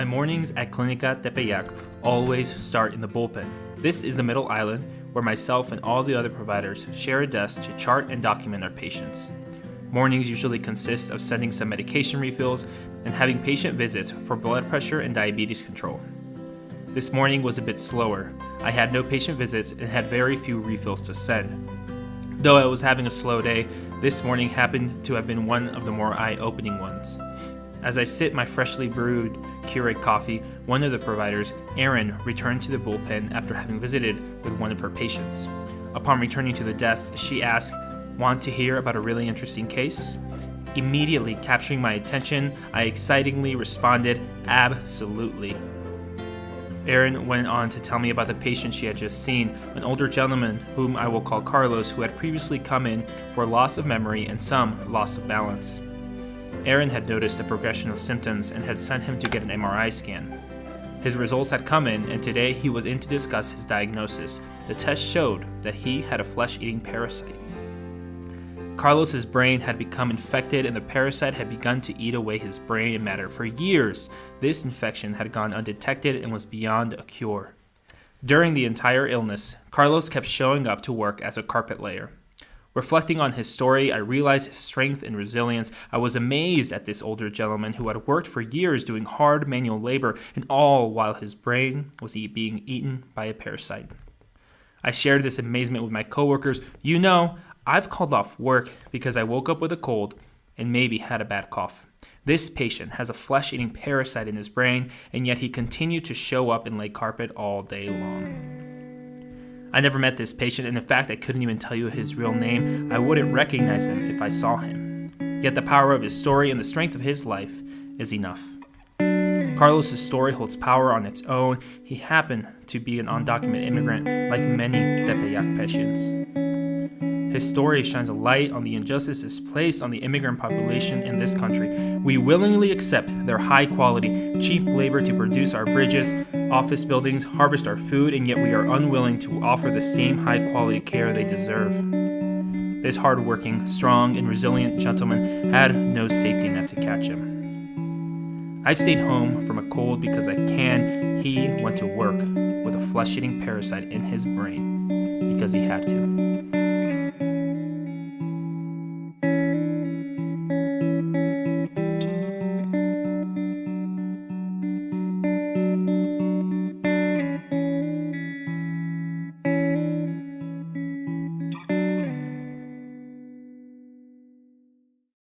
mornings at Clinica Tepeyac always start in the bullpen. This is the middle island where myself and all the other providers share a desk to chart and document our patients. Mornings usually consist of sending some medication refills and having patient visits for blood pressure and diabetes control. This morning was a bit slower. I had no patient visits and had very few refills to send. Though I was having a slow day, this morning happened to have been one of the more eye-opening ones. As I sip my freshly brewed Keurig coffee, one of the providers, Erin, returned to the bullpen after having visited with one of her patients. Upon returning to the desk, she asked, "Want to hear about a really interesting case?" Immediately capturing my attention, I excitingly responded, "Absolutely." Erin went on to tell me about the patient she had just seen, an older gentleman whom I will call Carlos, who had previously come in for loss of memory and some loss of balance. Erin had noticed a progression of symptoms and had sent him to get an MRI scan. His results had come in, and today he was in to discuss his diagnosis. The test showed that he had a flesh-eating parasite. Carlos's brain had become infected and the parasite had begun to eat away his brain matter for years. This infection had gone undetected and was beyond a cure. During the entire illness, Carlos kept showing up to work as a carpet layer. Reflecting on his story, I realized his strength and resilience. I was amazed at this older gentleman who had worked for years doing hard manual labor, and all while his brain was being eaten by a parasite. I shared this amazement with my coworkers. "You know, I've called off work because I woke up with a cold and maybe had a bad cough. This patient has a flesh-eating parasite in his brain, and yet he continued to show up and lay carpet all day long." I never met this patient, and in fact, I couldn't even tell you his real name. I wouldn't recognize him if I saw him. Yet the power of his story and the strength of his life is enough. Carlos' story holds power on its own. He happened to be an undocumented immigrant like many Tepeyac patients. His story shines a light on the injustices placed on the immigrant population in this country. We willingly accept their high-quality, cheap labor to produce our bridges, office buildings, harvest our food, and yet we are unwilling to offer the same high-quality care they deserve. This hard-working, strong, and resilient gentleman had no safety net to catch him. I've stayed home from a cold because I can. He went to work with a flesh-eating parasite in his brain because he had to.